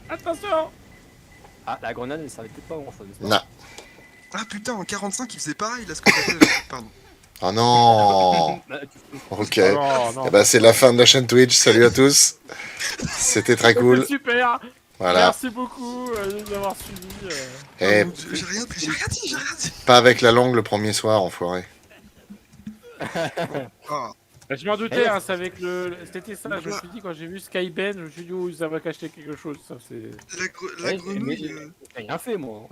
Attention. Ah, la grenade, elle servait peut-être pas à grand chose. Non. Ah putain, en 45, il faisait pareil là ce que t'as fait. Pardon. Oh non. Bah, Ok. Oh, non, non. Eh ben, c'est la fin de la chaîne Twitch. Salut à tous. C'était très cool. C'était super. Voilà. Merci beaucoup d'avoir suivi. Et Oh mon Dieu, j'ai rien dit. pas avec la langue le premier soir, enfoiré. Oh. Bah, je m'en doutais, hein, c'est avec c'était ça. Je me suis dit quand j'ai vu Skyben, je me suis dit oh ça va cacher quelque chose. Ça c'est. La grenouille, j'ai rien fait, moi.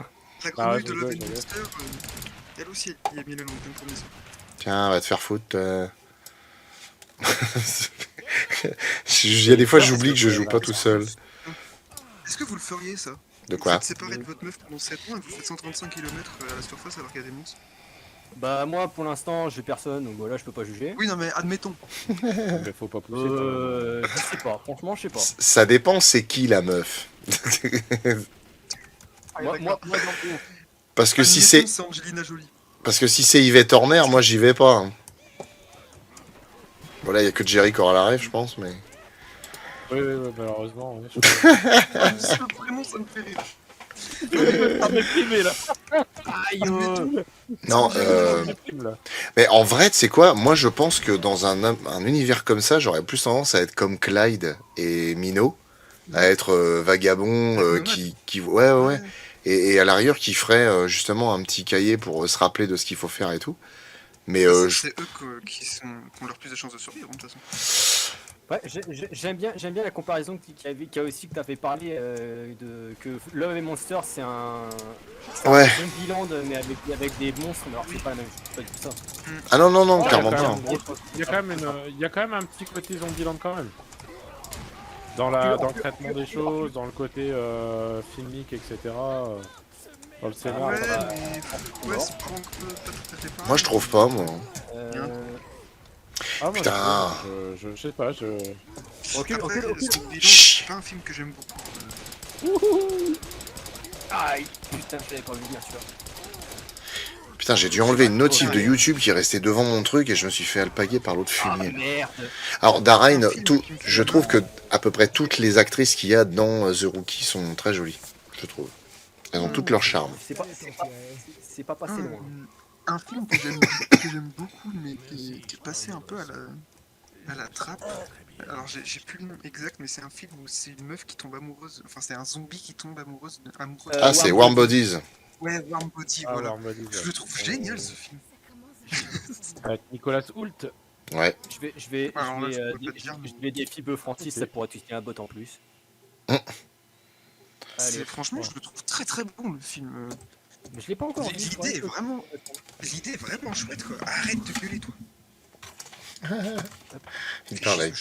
la Ah ouais, grenouille de je Love rigole, and Monster, elle aussi, il a mis la langue comme fournisseur. Tiens, va te faire foutre. Il y a des fois, j'oublie que je joue pas tout seul. Est-ce que vous le feriez ça? De quoi? Vous êtes séparé de votre meuf pendant 7 mois et vous faites 135 km à la surface alors qu'il y a des monstres? Bah, moi, pour l'instant, j'ai personne, donc voilà, je peux pas juger. Oui, non mais admettons. Mais faut pas pousser. Je sais pas, franchement, je sais pas. Ça dépend, c'est qui la meuf. Moi, dans le Parce que si Admettons, c'est Angelina Jolie. parce que si c'est Yvette Horner, moi j'y vais pas. Hein. Voilà, il y a que Jerry qui aura la rêve, je pense, mais. Oui, malheureusement. Ouais, Ça, vraiment, ça me fait rire. je déprimé là. Aïe, Non, Là. mais en vrai, tu sais quoi? Moi, je pense que dans un univers comme ça, j'aurais plus tendance à être comme Clyde et Minot, à être vagabond, ouais. Et à l'arrière, qui ferait justement un petit cahier pour se rappeler de ce qu'il faut faire et tout. Mais C'est eux qui ont leur plus de chances de survivre, de toute façon. Ouais, j'aime bien la comparaison qui a aussi que t'avais parlé que Love and Monster c'est un ouais. Zombieland mais avec des monstres, mais alors c'est pas la même chose, c'est pas du tout ça. Ah non, Ouais, clairement il y a pas. quand même- il y a quand même un petit côté Zombieland quand même. Dans le traitement des choses, dans le côté filmique, etc. Dans le scénar. Ouais, voilà. mais... Ouais, c'est pas tout à fait pareil. Moi, je trouve pas, moi. Ah, moi, Putain. je sais pas, Après, Recule. Zombieland, c'est pas un film que j'aime beaucoup. Aïe, putain, je l'avais pas vu bien sûr. Putain, j'ai dû enlever une notif de YouTube qui restait devant mon truc et je me suis fait alpaguer par l'autre Ah fumier. merde. Alors, Darine, je trouve que à peu près toutes les actrices qu'il y a dans The Rookie sont très jolies, je trouve. Elles ont toutes leur charme. C'est pas passé loin. Un film que j'aime beaucoup, mais qui est passé un peu à la trappe. Alors, j'ai plus le nom exact, mais c'est un film où c'est une meuf qui tombe amoureuse. Enfin, c'est un zombie qui tombe amoureux. Ah, c'est Warm Bodies. Ouais, Warm Body, Ah, voilà. alors, on m'a dit, Je le trouve génial ce film. avec Nicolas Hoult. Ouais. Je vais Alors là, je peux pas te dire, je vais défier Francis, ça pourrait te un bot en plus. Allez, Franchement, je le trouve très très bon le film. mais je l'ai pas encore vu. L'idée est vraiment chouette quoi. Arrête de gueuler toi. Il parlait.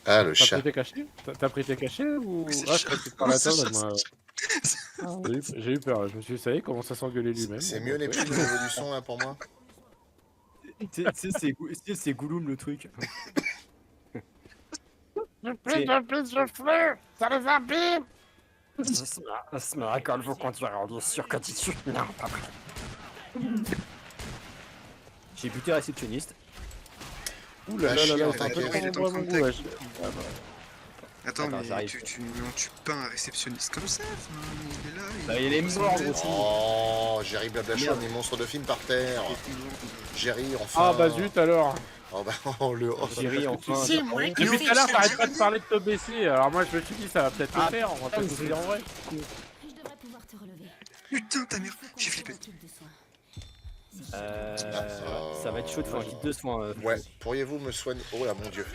Ah, le T'as chat. pris tes cachets? T'as pris tes cachets ou... Oui, c'est Ah, le je crois que chat. tu parles à C'est toi, le moi. J'ai eu peur, je me suis dit, ça y est, comment ça s'engueuler lui-même. C'est mieux les primes au niveau du son là pour moi. Tu sais, c'est Gouloum le truc. Je fleur, ça les abîme. Ça me raconte vous quand tu vas rendre sur quand tu non, pas vrai. J'ai buté réceptionniste. Ouh là là là là, c'est un peu il est trop en mon contact. goût, wesh. Attends, Attends, mais j'arrive. tu tues pas un réceptionniste comme ça. Il est là. Bah, il est mort aussi. Oh, Jerry Blablachon, des monstres de film par terre. Jerry, enfin. Ah bah zut alors. Oh bah, oh, le. Oh, Jerry, enfin. C'est moi qui Depuis fais tout à l'heure, ça. t'arrêtes pas de parler de te baisser, alors moi je me suis dit, ça va peut-être le faire, on va peut-être se dire en vrai. Je devrais pouvoir te relever. Putain, ta mère, j'ai flippé. Ça va être chaud de faire un kit de soins. Ouais, pourriez-vous me soigner? Oh là, mon dieu.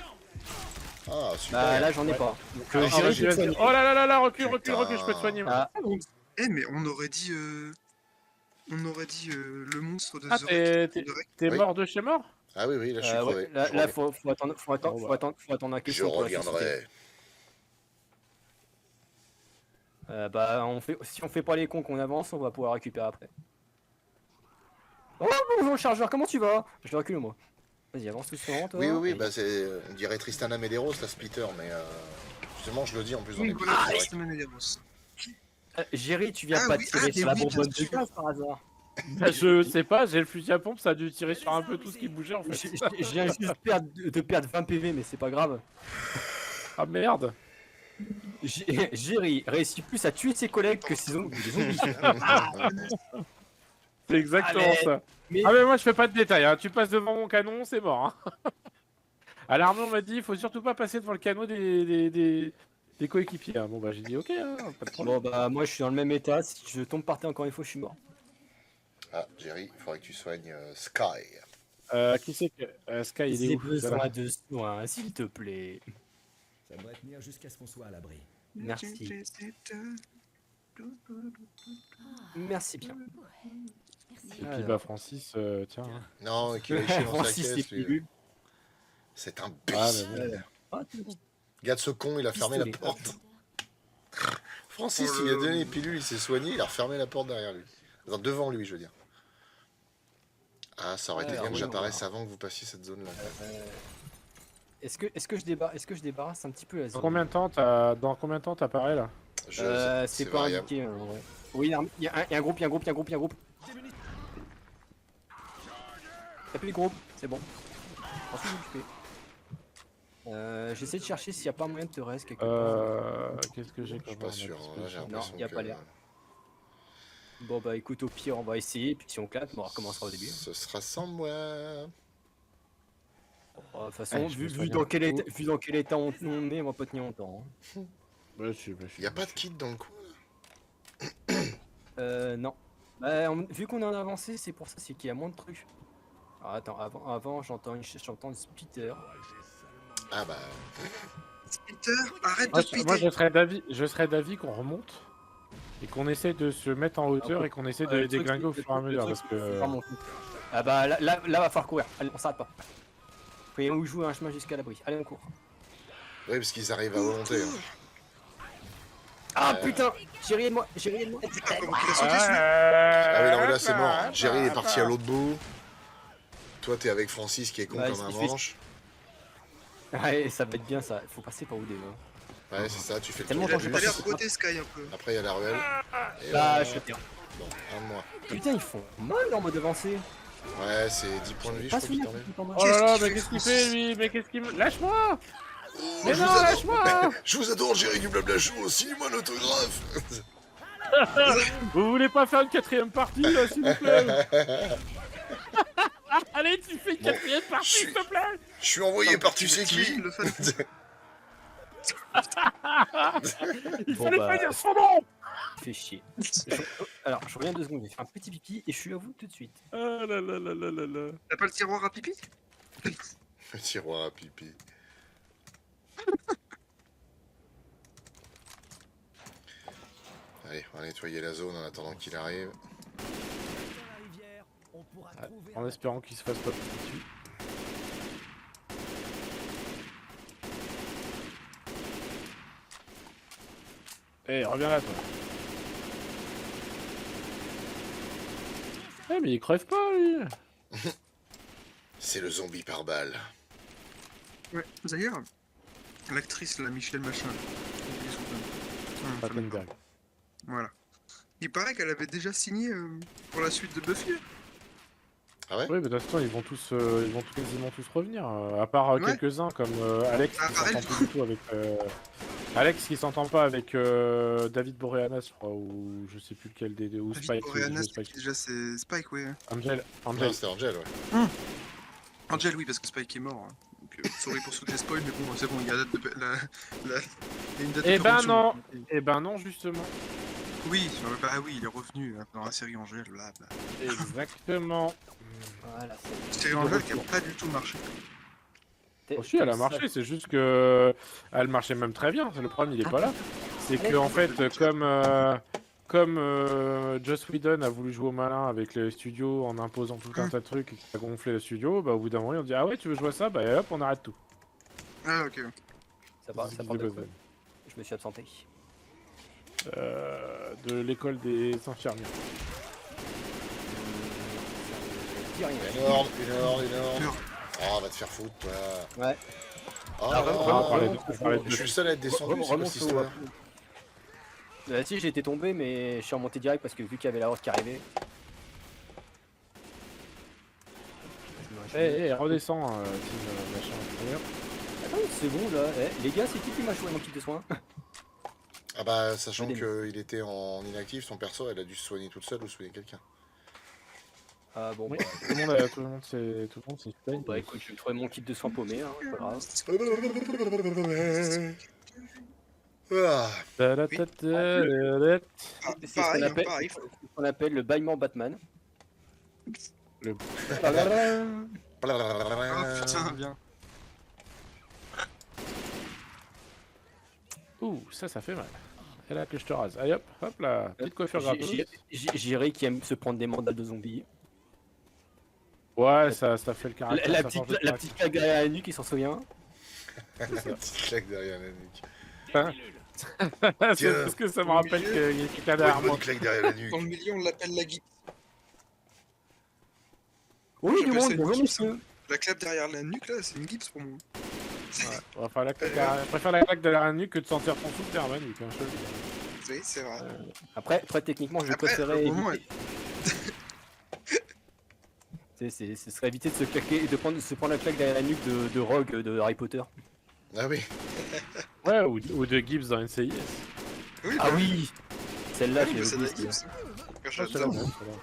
Ah, super. Bah là j'en ai pas. Donc Ah, Jerry, vas-y, je vais vas-y. soigner. Oh là là là, recule, Putain. je peux te soigner. Ah, Eh, mais on aurait dit. On aurait dit le monstre de Ah, The Wreck. t'es Oui. mort de chez mort? Ah oui, oui, là je suis ouais, crevé. là Je reviens. faut attendre un Je question pour la société. reviendrai. Bah si on fait pas les cons qu'on avance, on va pouvoir récupérer après. Oh bonjour chargeur, comment tu vas? Je te recule moi. Vas-y avance doucement toi. Oui, bah c'est. On dirait Tristana Medeiros, la splitter, mais justement, je le dis en plus dans les Nicolas c'est vrai. Tristan Medeiros. Jerry, tu viens Ah pas oui, tirer mais sur la oui, bonbonne bien de sûr. gaz par hasard? Bah, je sais pas, j'ai le fusil à pompe, ça a dû tirer sur un peu tout ce qui bougeait en fait. Je viens juste de perdre 20 PV mais c'est pas grave. Ah merde. Jerry réussit plus à tuer ses collègues que ses zombies. C'est exactement Allez, ça. mais- Ah mais moi je fais pas de détails, hein. Tu passes devant mon canon, c'est mort. Hein. À l'armée on m'a dit, il faut surtout pas passer devant le canon des coéquipiers. Hein. Bon bah j'ai dit ok, hein, pas de problème. Bon bah moi je suis dans le même état, si je tombe par terre encore une fois je suis mort. Ah, Jerry, il faudrait que tu soignes Sky. Qui c'est que Sky il est J'ai où besoin Voilà. de soins, s'il te plaît. Ça devrait tenir jusqu'à ce qu'on soit à l'abri. Merci. Merci bien. Merci. Et puis Alors. bah Francis, tiens. Hein. Non, qui va chier dans sa Francis caisse, c'est lui. plus. C'est un Ah, bécile. mais bon. Ah, c'est bon. Regarde ce con, il a fermé la Pistolet. porte. Francis, il a donné les pilules, il s'est soigné, il a refermé la porte derrière lui. Enfin, devant lui, je veux dire. Ah, ça aurait été Alors, bien que oui, j'apparaisse avant que vous passiez cette zone-là. Est-ce que je débarrasse un petit peu la zone? Dans combien de temps t'apparais là? C'est pas variable. indiqué. En vrai. Oui, il y a un groupe, il y a un groupe. T'as plus le groupe, c'est bon. Ensuite, je m'occuper. J'essaie de chercher s'il n'y a pas moyen de te reste quelque part. Qu'est-ce que j'ai Je suis comme pas sûr, arme à là j'ai disposition? l'impression y a que pas l'air. Bon bah écoute, au pire on va essayer, puis si on claque, on recommencera au début. ce sera sans moi. De toute façon, Ouais, je me vu soigne dans un quel peu. état, vu dans quel état on est, on va pas tenir longtemps. Hein. Y a pas de kit dans le coup. Non. Bah, vu qu'on est en avancée, c'est pour ça, c'est qu'il y a moins de trucs. Alors, attends, avant j'entends une spitter. Ah bah. Peter, arrête de Moi, tweeter. je serais d'avis qu'on remonte et qu'on essaie de se mettre en hauteur et qu'on essaie de les déglinguer au fur et à mesure parce que. Ah bah là va falloir courir. Allez, on s'arrête pas. Faut où jouer un chemin jusqu'à l'abri. Allez, on court. Oui, parce qu'ils arrivent à volonté. Hein. Ah putain, Jerry et moi. Ah, comment qu'il a sauté celui-là Ah oui, non, mais là c'est mort. Jerry est parti à l'autre bout. Toi, t'es avec Francis qui est con Ouais, comme un il fait- manche. Ouais, ça va être bien ça. Faut passer par où déjà. Ouais, c'est ça, tu fais le Tellement tour. quand Il a l'air botter Sky un peu. Après, il y a la ruelle. Et Là, je perds. Bon, un de moi. Putain, ils font mal en mode avancé. Ouais, c'est 10 points de vie, je Pas crois qu'il souvenir t'enlève. en mode. Oh là là, mais Qu'est-ce qu'est-ce qu'il qu'il fait, fait lui? Mais qu'est-ce qu'il me. Lâche-moi! Oh, Mais je non, vous adore. lâche-moi! Je vous adore, Jerry du blabla show. Signe-moi l'autographe. Vous voulez pas faire une quatrième partie là, s'il vous plaît? Allez, tu fais une Bon, quatrième partie, je suis- s'il te plaît! Je suis envoyé par tu sais qui. T'imagines le fan Il Bon, fallait bah. pas dire son nom! Fait chier. Alors, je reviens 2 secondes, je vais faire un petit pipi et je suis à vous tout de suite. Ah là là là là là là. T'as pas le tiroir à pipi? Le tiroir à pipi. Allez, on va nettoyer la zone en attendant qu'il arrive. En espérant qu'il se fasse pas pipi dessus. Eh, reviens là, toi. Eh, mais il crève pas, lui. C'est le zombie par balle. Ouais, d'ailleurs, l'actrice, la Michelle Machin. j'ai oublié son nom. Rattenberg. Voilà. Il paraît qu'elle avait déjà signé pour la suite de Buffy. Ah ouais? Oui, mais de toute façon, ils vont quasiment tous revenir. À part Ouais. quelques-uns comme Alex Ah, qui pareil. s'entend plus du tout avec. Alex qui s'entend pas avec David Boreanaz, je crois, ou je sais plus lequel des deux, ou David Spike. Boreanaz, Spike. déjà c'est Spike, ouais. Angel. Non, c'était Angel, ouais. Angel, oui, parce que Spike est mort. hein. Donc, sorry pour ceux que j'ai spoil, mais bon, c'est bon, il y a la date de... il y a une date de Eh ben péremption. non. Eh ben non, justement. Oui, bah oui, il est revenu dans la série Angel, là. Exactement. Voilà, Série Angel qui a pas du tout marché. c'est. Aussi, elle a marché, c'est juste que elle marchait même très bien. Le problème, il est pas là. C'est que en fait, comme Joss Whedon a voulu jouer au malin avec les studios en imposant tout un tas de trucs et qui a gonflé le studio, bah au bout d'un moment, on dit ah ouais, tu veux jouer à ça, bah hop, on arrête tout. Ah, ok. Ça part C'est de des quoi? besoins. Je me suis absenté. De l'école des infirmières. Dis rien. Une horde. Oh, va te faire foutre, toi. Ouais. Oh, Ah, On parlait de- je suis le seul à être descendu, c'est quoi Remonte cette au- histoire? Si, j'ai été tombé, mais je suis remonté direct parce que vu qu'il y avait la horde qui arrivait. Eh, redescends, team machin. D'ailleurs. Attends, c'est bon là. Eh, les gars, c'est qui m'a choisi mon kit de soins? Ah bah, sachant Ouais, qu'il était en inactif, son perso, elle a dû se soigner toute seule ou soigner quelqu'un. Ah bon, Oui, bah, tout le monde s'est fait. bah écoute, je vais trouver mon kit de soins paumé, hein, c'est pas grave. Ah, Oui. C'est ce qu'on Pareil, hein, appelle, pareil. c'est ce qu'on appelle le bâillement Batman. Le- Ah putain, bien. Ouh, ça fait mal. Et là que je te rase. Allez hop là, petite coiffure gratos. J'irai qui aime se prendre des mandats de zombies. Ouais, ça fait le caractère. La ça petite, forge le la caractère. petite claque derrière la nuque, il s'en souvient. petite claque derrière la nuque. C'est Tiens. parce que ça me Au rappelle milieu. qu'il y a quelqu'un Ouais, derrière une moi. bonne claque derrière la nuque. Dans le milieu, on l'appelle la guide. Oui, Je du peux monde, essayer de bonjour dire monsieur. La clap derrière la nuque, là, c'est une gips pour moi. Ouais, enfin, je préfère la claque derrière la nuque que de sentir ton souffle derrière ma nuque. Hein, je te le dis. Oui, c'est vrai. Après, techniquement, je Après, préférais au moment, éviter... Ce serait éviter de se claquer, de se prendre la claque derrière la nuque de Rogue de Harry Potter. Ah oui. Ouais, ou de Gibbs dans NCIS. Oui, Ah oui. Celle-là, je bah, l'ai c'est la oubliée. gips. Ah, c'est la J'adore. même, c'est la même.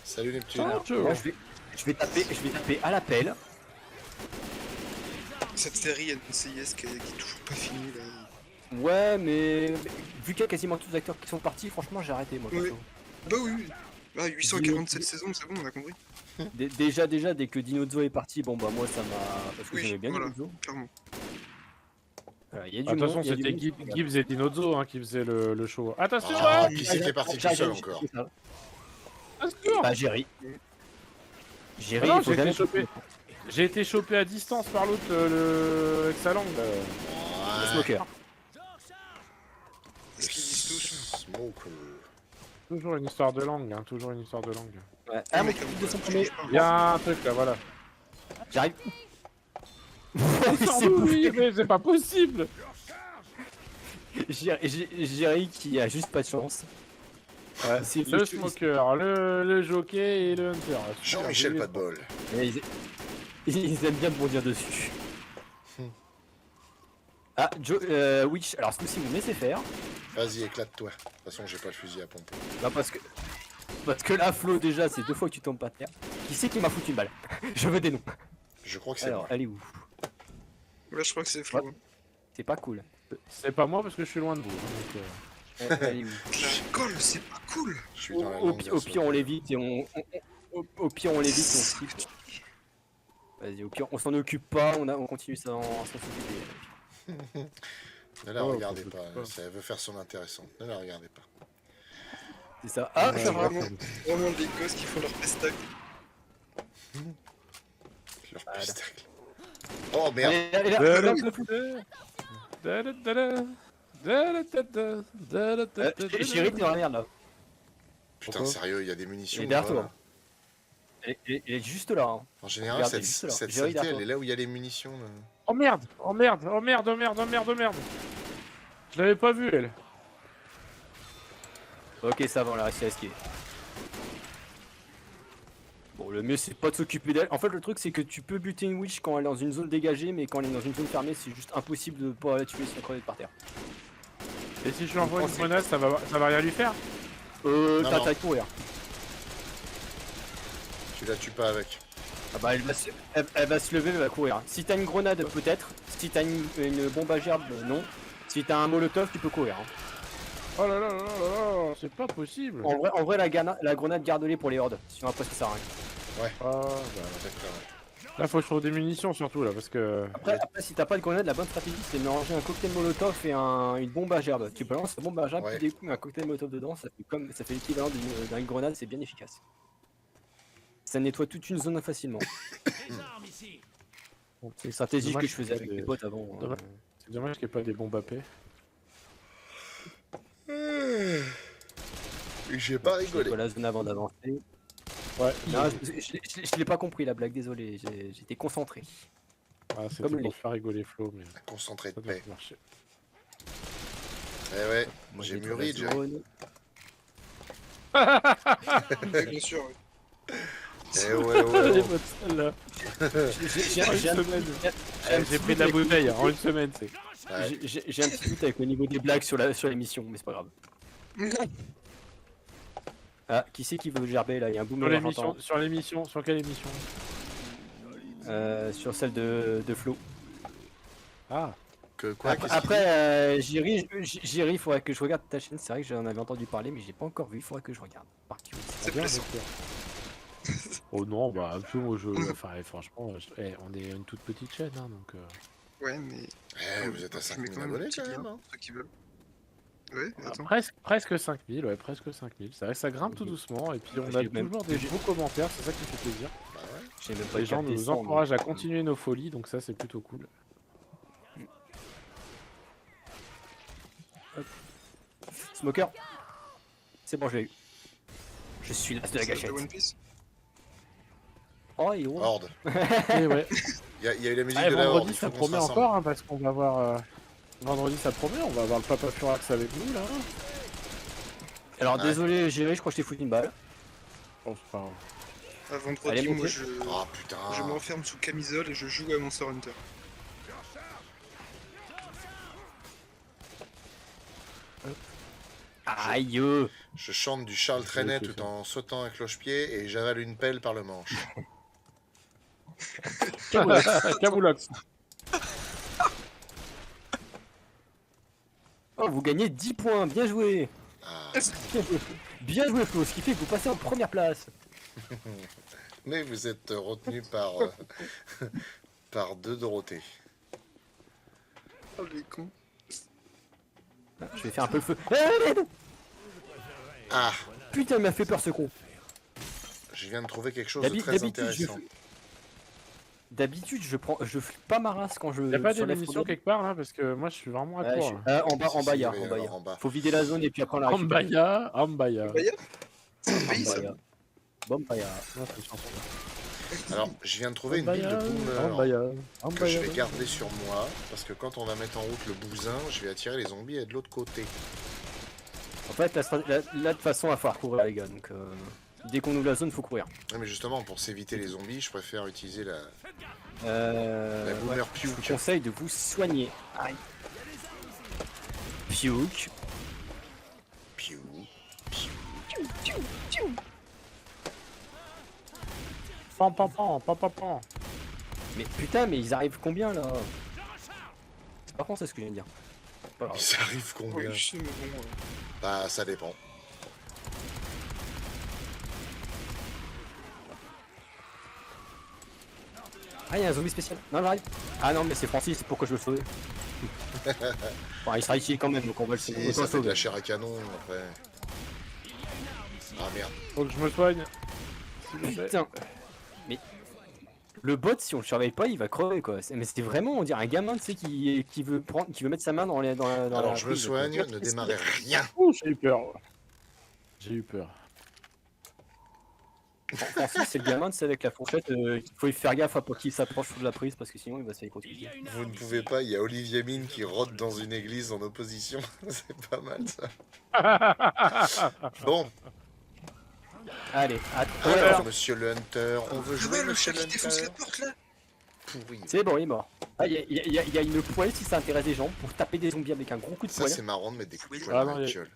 Salut Neptune. Ah, Moi, je vais taper à l'appel. Cette série NCIS qui est toujours pas finie, là. Ouais, mais vu qu'il y a quasiment tous les acteurs qui sont partis, franchement, j'ai arrêté moi. Oui. perso. Bah oui. Ah, 847 saisons, c'est bon, on a compris. Déjà, dès que Dinozzo est parti, bon bah moi ça m'a... Parce que Oui, j'aimais bien voilà. Dinozzo. Clairement. Voilà, il y a du De toute façon, monde, il y a du c'était monde. Gibbs et Dinozzo qui faisaient le show. Attention, Ah, ouais. qui c'est qui est parti tout seul encore? Attention. Bah Jerry. Jerry, Ah non, il faut jamais j'ai été chopé à distance par l'autre, le Exalang. Le smoker. Est-ce qu'ils disent tous Smoker. Toujours une histoire de langue, hein, toujours une histoire de langue. Ouais. Ah, mon kit de son premier. Il y a un truc là, voilà. J'arrive. C'est bouffé, mais c'est pas possible. Jerry qui a juste pas de chance. S'il Le faut- smoker, le jockey et le hunter. Jean-Michel pas de bol. Ils aiment bien bondir dessus. Ah, Witch, alors ce coup-ci vous me laissez faire. Vas-y, éclate-toi. De toute façon, j'ai pas le fusil à pompe. Bah parce que là, Flo, déjà, c'est 2 fois que tu tombes pas terre. Qui c'est qui m'a foutu une balle? Je veux des noms. Je crois que c'est Alors, moi. elle est où? Là, je crois que c'est Flo. Ouais. C'est pas cool. C'est pas moi parce que je suis loin de vous. Donc, Elle est où? La colle, c'est pas cool. Je suis dans la Au langue pire, on l'évite et au pire, on l'évite, on skip. Vas-y, au pire, on s'en occupe pas, on continue ça sans s'occuper. Ne la Oh, regardez faut- pas. faut- Si elle veut faire son intéressante, ne la regardez pas. C'est ça. Ah, C'est ça va. vraiment des gosses qui font leur pestac. Leur Voilà. pestacle. Oh merde. Elle est là. Chérie, t'es dans la merde là. Putain, Pourquoi sérieux, il y a des munitions. Elle est derrière voilà. toi. Elle est juste là. Hein. En général, Regarde, cette, elle est juste là. cette J'ai saleté, regardé. elle est là où il y a les munitions. Là. Oh merde, oh merde, oh merde, oh merde, oh merde, oh merde, oh merde. Je l'avais pas vu elle. Ok, ça va, on l'a réussi à esquiver. Bon, le mieux c'est pas de s'occuper d'elle. En fait, le truc c'est que tu peux buter une witch quand elle est dans une zone dégagée, mais quand elle est dans une zone fermée, c'est juste impossible de pas la tuer sans crever par terre. Et si je lui envoie une grenade, ça va rien lui faire. Non, T'as non. de courir. Tu la tues pas avec. Ah bah, elle va se lever, elle va courir. Si t'as une grenade, peut-être. Si t'as une bombe à gerbe, non. Si t'as un molotov, tu peux courir. Hein. Oh là là là là là, c'est pas possible. En vrai la grenade, garde-les pour les hordes. Sinon, après, ça sert à rien. Ah, bah, là, faut que je trouve des munitions surtout là parce que. Après, si t'as pas de grenade, la bonne stratégie c'est de mélanger un cocktail molotov et une bombe à gerbe. Tu balances la bombe à gerbe, Ouais. tu découpes un cocktail molotov dedans, ça fait l'équivalent d'une grenade, c'est bien efficace. Ça nettoie toute une zone facilement. C'est une stratégie Dommage que je faisais avec que mes potes avant. hein. Dommage. C'est dommage qu'il n'y ait pas des bombes à paix. J'ai pas Je rigolé. nettoie la zone avant d'avancer. Ouais. Non, je l'ai pas compris la blague, désolé, j'étais concentré. Ah, c'était Comme pour les- faire rigoler Flo, mais Concentré de ça doit paix. marcher. Eh ouais, Moi, j'ai nettoie mûri, la Jerry. zone. Ouais, bien sûr. Ouais. Eh ouais, ouais, Les ouais. potes, celle-là. J'ai En une semaine. J'ai pris de la bouteille en une semaine, c'est. Ouais. J'ai un petit doute avec le niveau des blagues sur l'émission, mais c'est pas grave. Ah, qui c'est qui veut gerber là? Il y a un Sur boomer l'émission, j'entends. sur l'émission, sur quelle émission? Sur celle de Flo. Ah, Quoi, Après, qu'est-ce qu'il dit Jiri, il faudrait que je regarde ta chaîne. C'est vrai que j'en avais entendu parler, mais j'ai pas encore vu. Il faudrait que je regarde. Par curiosité. C'est bien, plaisant. bien sûr. Oh non, bah, tu vois, enfin, franchement, on est une toute petite chaîne, hein, donc. Ouais, mais. Eh, vous êtes à Je mets 5000 quand même abonnés le petit quand lien même. pour ceux qui veulent. Ouais, attends. Presque 5000, ouais, presque 5000. C'est vrai que ça grimpe tout doucement, et puis on a J'ai même- toujours des beaux commentaires, c'est ça qui fait plaisir. Bah ouais. J'ai même pas Les gens capté nous ça, encouragent à donc, continuer nos folies, donc ça, c'est plutôt cool. Smoker. C'est bon, je l'ai eu. Je suis l'as de la C'est gâchette. One Piece. Oh, et oh. Horde. Et ouais. Il y a eu la musique Ah, et de la Horde. vendredi, Il faut ça qu'on se promet rassemble. encore, hein, parce qu'on va avoir. Vendredi, ça promet, on va avoir le Papa Furax avec nous, là. Alors, Ouais. désolé, Jiri, je crois que je t'ai foutu une balle. Bon, c'est pas grave. Vendredi, Allez, moi montez. je Oh putain. m'enferme sous camisole et je joue à Monster Hunter. Aïe. Je chante du Charles Trenet tout en sautant un cloche-pied et j'avale une pelle par le manche. Camoulox. Oh, vous gagnez 10 points. Bien joué. Ah. Bien joué, Flo. Ce qui fait que vous passez en première place. Mais vous êtes retenu par, par 2 Dorothée. Oh les cons. Ah, je vais faire un peu le feu. Ah, merde. Ah, Putain, il m'a fait peur ce con. je viens de trouver quelque chose de très intéressant. D'habitude, je flippe pas ma race quand je. Y'a pas sur les d'émission frontières. quelque part, là, parce que moi, je suis vraiment à Ouais, court. en bas, Si, en si, bas, il il y a, va y en en bas, il y a. avoir en bas. Faut vider la zone et puis après on la récupère. Ambaya, Ambaya. Baya C'est un pays ça. Ambaya. Bombaya. Non, c'est une chanson. Alors, je viens de trouver une bille de boomer Ambaya, que je Ambaya. vais garder sur moi, parce que quand on va mettre en route le bousin, je vais attirer les zombies et de l'autre côté. En fait, là, de toute façon, il va falloir courir, les gars. Donc, dès qu'on ouvre la zone, faut courir. Ouais, mais justement, pour s'éviter les zombies, je préfère utiliser la Ouais, boomer je vous puke. conseille de vous soigner. Aïe. Puke. Piou. Pam, pam, pam, pam, pam, pam. Mais putain, mais ils arrivent combien là? Par contre, c'est ce que je viens de dire. Pas grave. Ça arrive combien? Ouais, je sais, mais bon. Bah, ça dépend. Ah, il y a un zombie spécial. Non, j'arrive. Ah non, mais c'est Francis, c'est pourquoi je veux le sauver. Bon, il sera ici quand même, donc on va le Si, sauver. ça fait de la chair à canon, après. Ah merde. Faut que je me soigne. S'il vous plaît. Putain. Mais le bot, si on le surveille pas, il va crever quoi. Mais c'était vraiment, on dirait un gamin, tu sais, qui veut prendre, qui veut mettre sa main dans la. Alors, je me prise, soigne, quoi. ne démarrez rien. Ouh, j'ai eu peur. J'ai eu peur. Francis, c'est le gamin, tu sais, avec la fourchette. Il faut y faire gaffe pour qu'il s'approche de la prise parce que sinon il va se faire continuer. Vous ne pouvez pas, il y a Olivier Mine qui rôde dans une église en opposition. C'est pas mal ça. Bon, Allez, alors, monsieur le Hunter, on veut Ah jouer, ouais, le monsieur chat le qui défonce Hunter. la porte là. Pourri. c'est bon, il est mort. Ah, il y a une poêle si ça intéresse des gens pour taper des zombies avec un gros coup de Ça, poêle. c'est marrant de mettre des coups de Ah poing non, dans la il y a- gueule.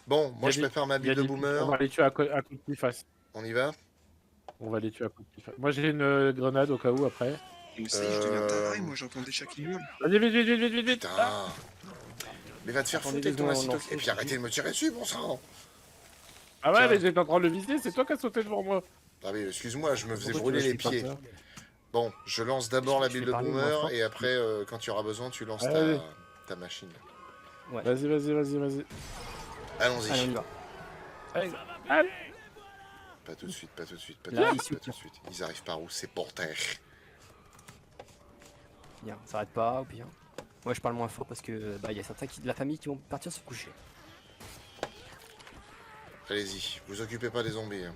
Bon, moi, je Il y a prépare ma Il y a bille de des- On boomer. va les tuer à coup de piface. On y va? On va les tuer à coup de piface. Moi, j'ai une grenade au cas où après. Mais ça y est, je deviens taré, moi j'entends des chats qui hurlent. Vas-y, vite, vite, vite, vite, vite, vite. Putain. Mais va te faire Attendez foutre avec ton deux acide. secondes, Et puis arrêtez de me tirer dessus, bon sang. Ah ouais, Tiens. mais j'étais en train de le viser, c'est toi qui as sauté devant moi. Ah oui, excuse-moi, je me faisais Pourquoi tu brûler me les suis pas pieds. peur Bon, je lance d'abord la Je bille vais de parler, moi, boomer fort. et après, quand tu auras besoin, tu lances Allez. ta machine. Vas-y, vas-y, vas-y, vas-y. Allez, on y Allons-y. va. Allez, allez. Pas tout de suite, pas tout de suite, pas Là, tout de ici, suite, pas tout de suite. Ils arrivent par où? C'est pour terre. Bien, ça arrête pas, ou bien. Moi je parle moins fort parce que bah il y a certains de la famille qui vont partir se coucher. Allez-y, vous occupez pas des zombies, hein.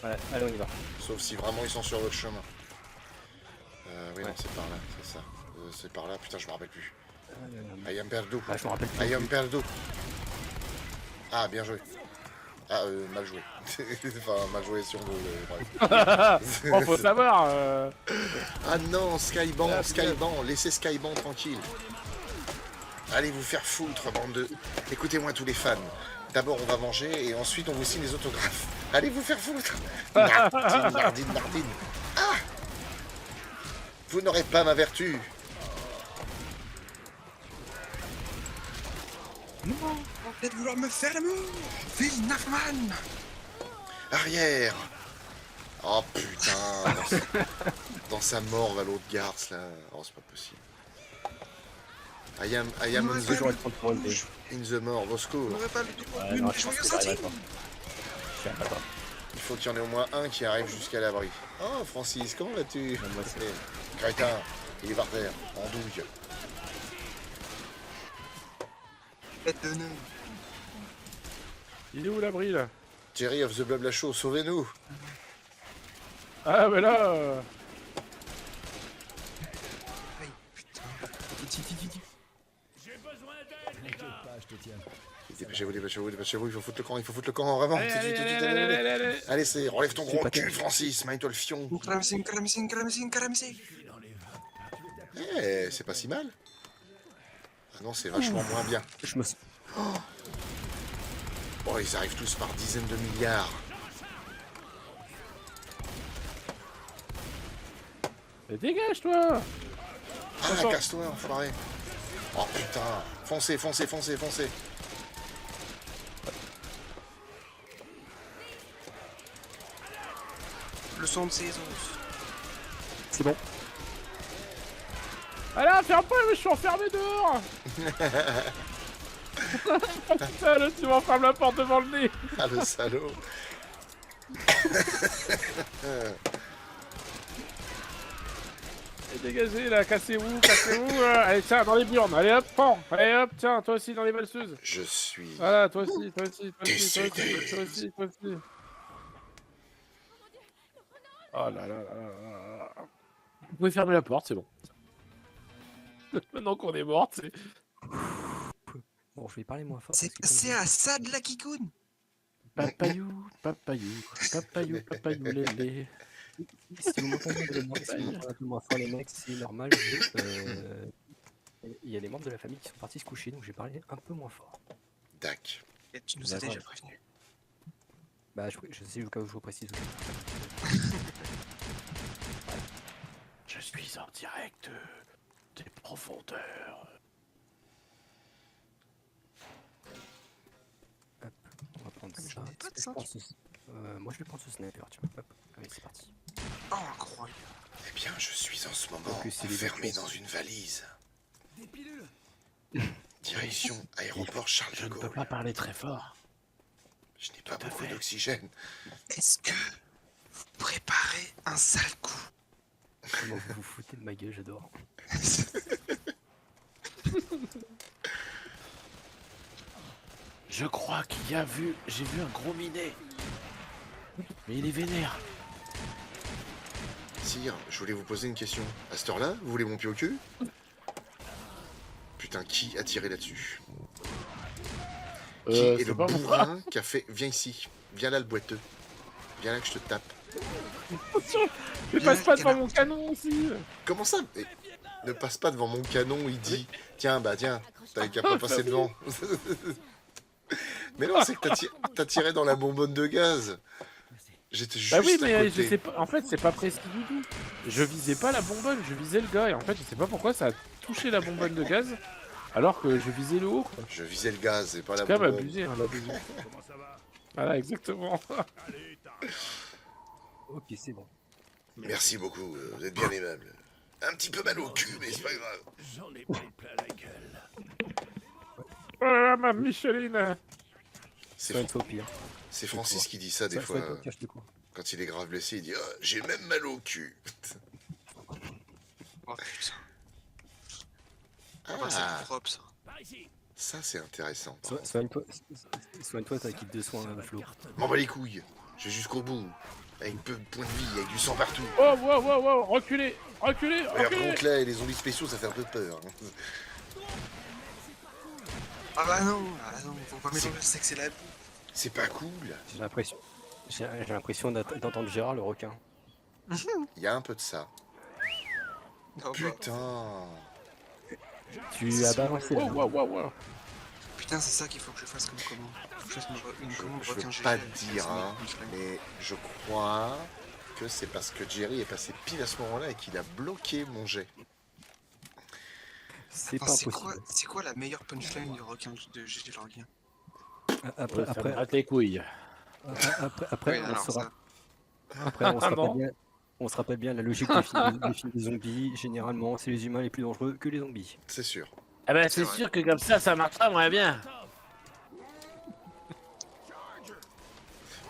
Ouais, allez, on y va. Sauf si vraiment ils sont sur votre chemin. Oui, Ouais. non, c'est par là, c'est ça. C'est par là, putain, je me rappelle plus. Ah, I am perdu. je me rappelle plus. I am perdu. Ah, bien joué. Ah, mal joué. Enfin, mal joué si on veut. Bref. Bon, faut savoir. Ah non, Skyban, Skyban, laissez Skyban tranquille. Allez vous faire foutre, bande de... Écoutez-moi tous les fans. D'abord on va manger et ensuite on vous signe les autographes. Allez vous faire foutre. Nardine. Ah, vous n'aurez pas ma vertu. Non, peut-être vouloir me faire l'amour. Phil Nachman. Arrière. Oh putain. Dans sa mort va l'autre garce là. Oh c'est pas possible. I am in the, Toujours être contre in the mort, au secours. On n'aurait pas le droit Ouais, d'une non, je pense joyeuse que j'arriverai intime. pas. Je suis pas. Il faut qu'il y en ait au moins un qui arrive jusqu'à l'abri. Oh Francis, comment vas-tu? Moi, c'est- Crétin, il est par terre, en douille. Faites de nous. Il est où l'abri là? Jerry of the Blabla Show, sauvez-nous. Ah, mais là. Aïe, putain. Vite. T'inquiète pas, je te tiens. Dépêchez-vous, il faut foutre le camp, vraiment. Tout de suite, allez. Allez, c'est, relève ton gros cul, Francis, maille-toi le fion. Karamsing. Eh, c'est pas si mal. Ah non, c'est vachement moins bien. Je me suis... Oh, ils arrivent tous par dizaines de milliards. Mais dégage toi. Ah, Attends. casse-toi, enfoiré. Oh putain, foncez. Le son de ses os. C'est bon. Ah là, ferme pas, mais je suis enfermé dehors. Putain, là, tu m'enfermes la porte devant le nez. Ah, le salaud. Et dégagez là, cassez-vous. Allez, tiens, dans les burnes. Allez hop, prends. Allez hop, tiens, toi aussi dans les valseuses. Je suis... Voilà, toi aussi. Oh là. Vous pouvez fermer la porte, c'est bon. Maintenant qu'on est mort, c'est... Bon, je vais parler moins fort. C'est à ça de la Kikoun. Papayou, lélé. Si vous m'entendez un peu moins fort, les mecs, c'est normal. Il y a des membres de la famille qui sont partis se coucher, donc je vais parler un peu moins fort. Dac. Et tu nous as D'accord. déjà prévenu. Bah, je sais au cas où je vous précise. Je suis en direct des profondeurs. On va prendre ça. j'en ai pas de Je ça, prends moi, je vais prendre ce sniper, tu vois. Hop. Allez, c'est parti. Oh, incroyable. Eh bien, je suis en ce moment Donc, c'est les enfermé vacances. dans une valise. Direction aéroport Charles Je de ne peux Gaulle. pas parler très fort. Je n'ai pas à beaucoup fait. d'oxygène. Est-ce que vous préparez un sale coup? Comment vous vous foutez de ma gueule, j'adore. Je crois j'ai vu un gros minet. Mais il est vénère. Sire, je voulais vous poser une question. À cette heure-là, vous voulez mon pied au cul? Putain, qui a tiré là-dessus? Qui est le pas mon bourrin qui a fait... Viens ici. Viens là, le boiteux. Viens là que je te tape. Je passe pas devant mon canon aussi. Comment ça? Ne passe pas devant mon canon, il dit. Tiens, t'avais qu'à pas passer devant. Mais non, c'est que t'as tiré dans la bonbonne de gaz. J'étais juste Bah oui, à mais côté. je sais pas. En fait, c'est pas précis du tout. Je visais pas la bonbonne, je visais le gars. Et en fait, je sais pas pourquoi ça a touché la bonbonne de gaz. Alors que je visais le haut, quoi. Je visais le gaz et pas la C'est quand même bonbonne. abusé, hein, l'abusé. Voilà, exactement. Ok, c'est bon. Merci beaucoup, vous êtes bien aimable. Un petit peu mal au cul, mais c'est pas grave. J'en ai pris plein la gueule. Oh là là, ma Micheline. C'est Ça va être au pire. c'est Francis qui dit ça des Ça fois. va être au pire, je te crois. Quand il est grave blessé, il dit oh, j'ai même mal au cul. Oh putain. Ah, C'est propre ça. Par ici. ça c'est intéressant. Soigne-toi ta kit de soins, Flo. M'en bats les couilles. Je vais jusqu'au bout. Avec peu de points de vie, avec du sang partout. Oh, wow, reculez. Ouais, par contre là, les zombies spéciaux, ça fait un peu peur. Ah bah non, faut pas mélanger le sexe et la boue. C'est pas cool. J'ai l'impression. J'ai l'impression d'entendre Gérard le requin. Il y a un peu de ça. Non, bah, Putain. Tu as balancé là. putain, c'est ça qu'il faut que je fasse comme commande. Faut que je fasse une commande Je requin veux GG pas avec te dire, des hein, punchline. mais je crois que c'est parce que Jerry est passé pile à ce moment-là et qu'il a bloqué mon jet. C'est pas Attends, impossible. c'est quoi la meilleure punchline du requin de GG Larguien? À tes couilles. Après, Oui, on alors saura. ça. Après, on se Ah rappelle non. bien. On se rappelle bien la logique des films des zombies. Généralement, c'est les humains les plus dangereux que les zombies. C'est sûr. Ah bah C'est c'est vrai. sûr que comme ça marchera moins bien.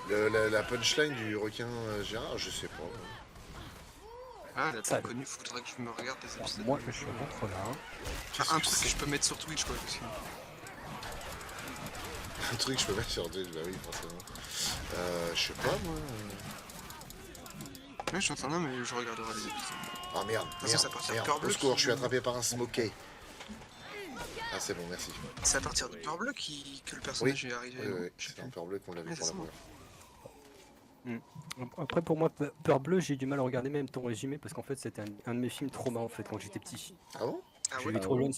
La punchline du requin Gérard, je sais pas. Ah, la Ça, plus connue, faudrait que je me regarde les épisodes. Moi, je rentre là. Qu'est-ce Un que truc que c'est je peux mettre sur Twitch, quoi. Aussi. Un truc que je peux mettre sur Twitch, bah oui, forcément. Je sais pas, moi. Ouais, je suis en train de, mais je regarderai les épisodes. Ah merde, façon, ça merde, part sur merde. Peur Bleu Au secours, qui- je suis attrapé par un smoké. Ah, c'est bon, merci. C'est à partir de Peur Bleu que le personnage est arrivé. Oui, non oui, Je sais c'est plus. un peur bleu qu'on l'a vu Ouais, pour la c'est première fois. Après, pour moi, Peur Bleu, j'ai du mal à regarder même ton résumé parce qu'en fait, c'était un de mes films trauma en fait quand j'étais petit. Ah bon Ah Je ouais, l'ai vu trop jeune,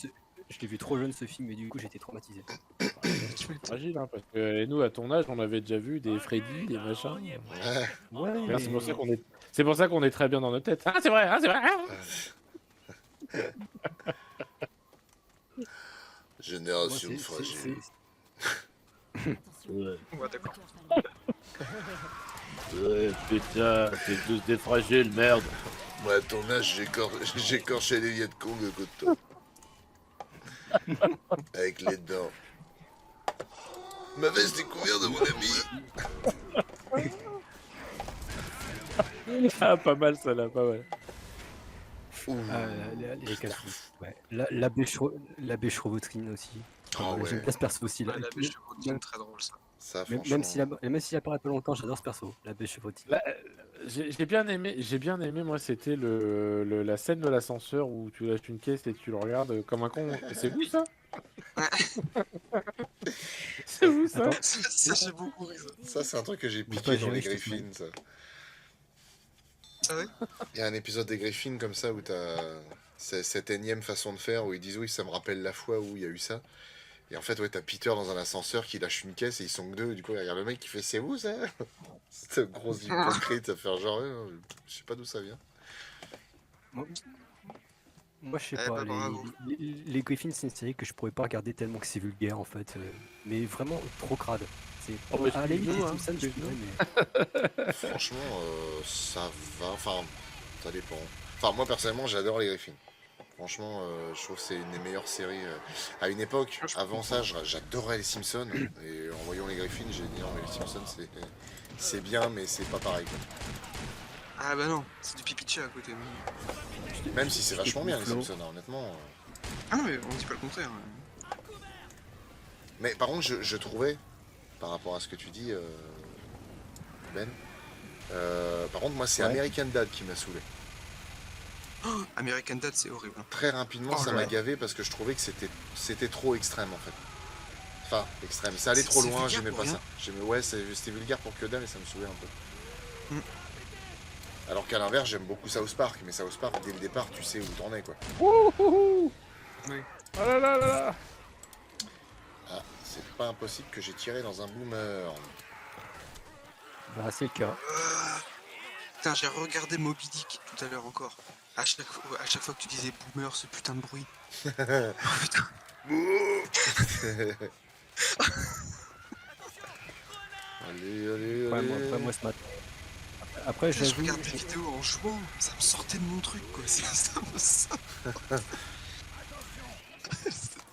je l'ai vu trop jeune ce film et du coup, j'étais traumatisé. tu m'étonnes. Fragile, hein, parce que et nous, à ton âge, on avait déjà vu des Freddy, des machins. Ouais. Ouais, Là, c'est pour ça qu'on est... C'est pour ça qu'on est très bien dans notre tête. Ah, c'est vrai, ah, c'est vrai. Génération Moi, fragile. Ouais. Ouais, d'accord. Ouais, putain, c'est tous des fragiles, merde. Moi, à ton âge, j'écorchais les Viet Cong à côté de toi. Avec les dents. Ma veste est couverte de mon ami. Ah, pas mal, ça, là, pas mal. Ouh. Les casse-couilles. Ouais. L'abbé Chevautrine aussi. Ah ouais. J'aime bien ce perso aussi. Là. Ouais, la bêche de Routine, très drôle ça. Ça, Même franchement. même s'il apparaît pas longtemps, j'adore ce perso. L'abbé Chevautrine. Là, j'ai bien aimé, moi, c'était la scène de l'ascenseur où tu lâches une caisse et tu le regardes comme un con. C'est vous, ça? C'est vous, ça? Attends. Ça, j'ai beaucoup ri, ça. Ça, c'est un truc que j'ai Pas piqué dans géré, les je te Griffins, ça. Ah ouais? Il y a un épisode des Griffins comme ça où t'as cette énième façon de faire où ils disent oui, ça me rappelle la fois où il y a eu ça. Et en fait, ouais, t'as Peter dans un ascenseur qui lâche une caisse et ils sont que deux. Et du coup, il regarde le mec qui fait c'est vous ça? Cette grosse hypocrite, ça fait genre, je sais pas d'où ça vient. Moi, je sais Eh pas. bah, bravo. Les Griffins, c'est une série que je pourrais pas regarder tellement que c'est vulgaire en fait. Mais vraiment trop crade. C'est Oh, bah, à la limite, excuse-nous, les hein, Simpsons, je excuse-nous. dirais, mais Franchement, ça va. Enfin, ça dépend. Enfin, moi personnellement, j'adore les Griffins. Franchement, je trouve que c'est une des meilleures séries. À une époque, avant ça, j'adorais les Simpsons. Et en voyant les Griffins, j'ai dit non, mais les Simpsons, c'est bien, mais c'est pas pareil. Quoi. Ah bah non, c'est du pipi de chat à côté. Même si c'est vachement bien, les Flo. Simpsons, hein, honnêtement. Ah non, mais on dit pas le contraire. Mais par contre, je trouvais, par rapport à ce que tu dis, Ben, par contre, moi, c'est Ouais. American Dad qui m'a saoulé. Oh, American Dad, c'est horrible. Très rapidement, Oh ça là m'a là. gavé parce que je trouvais que c'était trop extrême, en fait. Enfin, extrême. Ça allait C'est- trop c'est loin, vulgaire j'aimais pour pas rien. ça. Ouais, c'était vulgaire pour que dalle et ça me saoulait un peu. Mm. Alors qu'à l'inverse, j'aime beaucoup South Park, mais South Park, dès le départ, tu sais où t'en es, quoi. Wouhou! Oui. Oh là là là là! Ah, c'est pas impossible que j'ai tiré dans un boomer. bah, c'est le cas. Putain, j'ai regardé Moby Dick tout à l'heure encore. À chaque fois que tu disais boomer, ce putain de bruit. Oh, putain. Allez, Ouais, allez. moi ce matin. Après, Je j'avoue. regarde des vidéos en jouant, ça me sortait de mon truc quoi. C'est ça.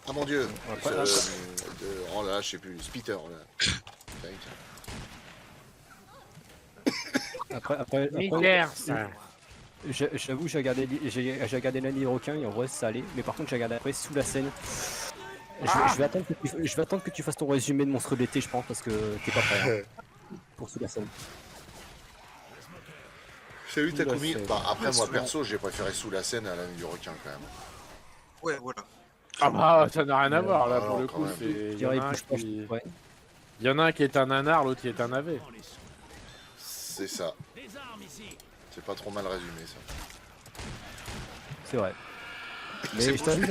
Ah mon dieu. Après- Oh là, je sais plus. Peter, là. Après, Miller, ça. j'avoue, j'ai regardé l'année des requins et en vrai, ça allait. Mais par contre, j'ai regardé après sous la scène. Je vais attendre que tu fasses ton résumé de Monstre d'été, je pense, parce que t'es pas prêt hein, pour sous la scène. Salut Sous la Takumi. scène. Bah, après, moi Sous la- perso, j'ai préféré sous la scène à l'année du requin quand même. Ouais, voilà. Ah bah, ça n'a rien à voir, là, Ah pour non, le quand coup. même. C'est... Je Il y dirais en a un plus proche. qui... Ouais. Il y en a un qui est un nanar, l'autre qui est un navet. C'est ça. C'est pas trop mal résumé ça. C'est vrai. C'est Mais je beau, t'avoue,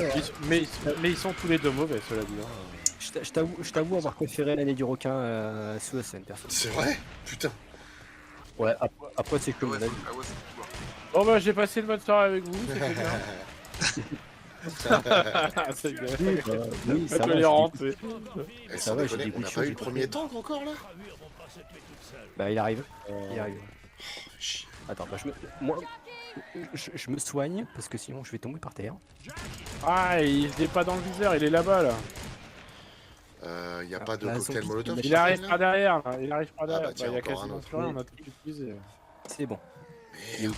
Mais ils sont tous les deux mauvais, cela dit. Hein. je t'avoue avoir préféré l'année du requin sous la scène, perso. C'est vrai? Putain. Ouais, après c'est Ah comme ouais, mon avis. ah ouais, faut voir. Bon bah j'ai passé une bonne soirée avec vous, c'était bien. C'est bien. Oui, ça Je va, les j'ai rentrer. Eh, Ça sans va, déconner, j'ai des on n'a goûts pas eu chauds, le premier tank encore là? Bah il arrive. Il arrive. Chier. Attends, bah je me soigne parce que sinon je vais tomber par terre. Ah, il est pas dans le viseur, il est là-bas là. Y a pas de la cocktail zombie, molotov? il qui Il arrive traîne, pas là derrière, là. Il arrive pas derrière. bah tiens, Il y a encore un quasiment autre. plus rien, on a tout utilisé. C'est bon. Merde.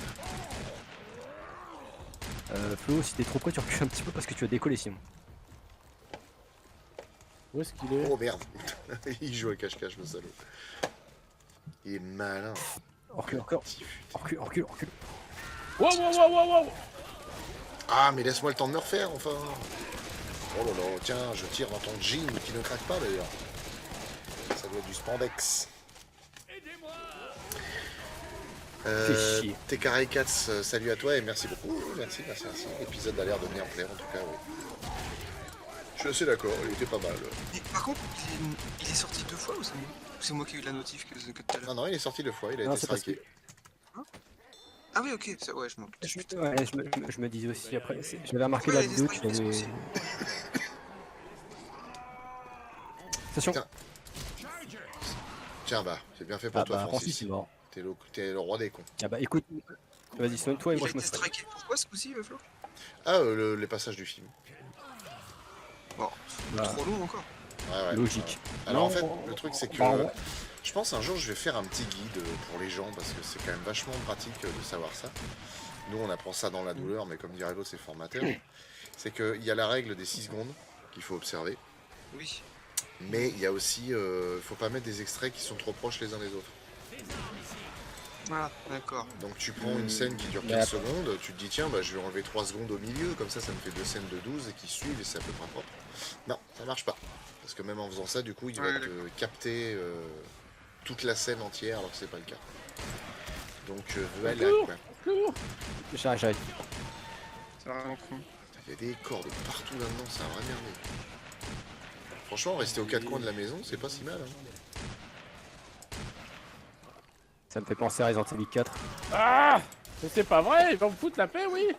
Flo, si t'es trop près, tu recules un petit peu parce que tu vas décoller sinon. Où est-ce qu'il est? Oh merde. Il joue à cache-cache le salaud. Il est malin. Recule, recule. Wow, wow, wow, wow, wow. Ah mais laisse-moi le temps de me refaire enfin. Oh là là, tiens, je tire dans ton jean qui ne craque pas d'ailleurs. Ça doit être du spandex. Fais chier. TKR4, salut à toi et merci beaucoup. Merci. L'épisode a l'air de bien plaire en tout cas, oui. Je suis assez d'accord, il était pas mal. Mais par contre, il est sorti 2 fois ou c'est moi qui ai eu la notif que tout à l'heure? Non, il est sorti 2 fois, il a Non, été c'est parce striké. Ah oui, ok, ça, ouais, je m'en doute. Ouais, je me disais aussi après. J'avais remarqué Ouais, la les vidéo strikes, qu'il avait. aussi. Attention. Tiens bah, c'est bien fait pour Ah toi bah Francis Francis. est mort. T'es le roi des cons. Ah bah écoute, vas-y soigne-toi et Il moi a je me été soigne. striké pourquoi ce coup-ci, Flo? Ah, les passages du film. Bon, Bah, trop long encore. Ouais. logique. Alors en Non, fait, le truc c'est que bah, ouais. je pense un jour je vais faire un petit guide pour les gens parce que c'est quand même vachement pratique de savoir ça. Nous on apprend ça dans la douleur, mais comme dirait l'autre c'est formateur. C'est qu'il y a la règle des 6 secondes qu'il faut observer, Oui. mais il y a aussi, faut pas mettre des extraits qui sont trop proches les uns des autres. Voilà, d'accord. Donc tu prends une scène qui dure Mais 15 secondes, tu te dis tiens bah, je vais enlever 3 secondes au milieu, comme ça me fait 2 scènes de 12 et qui suivent et c'est à peu près propre. Non, ça marche pas. Parce que même en faisant ça, du coup, il va Ouais, te capter toute la scène entière alors que c'est pas le cas. Donc voilà quoi. J'arrive. C'est vraiment con. Il y a des cordes partout là-dedans, c'est un vrai merveille. Franchement, rester aux 4 coins de la maison, c'est pas si mal. Hein. Ça me fait penser à Resident Evil 4. Ah! Mais c'est pas vrai, ils vont me foutre la paix, oui!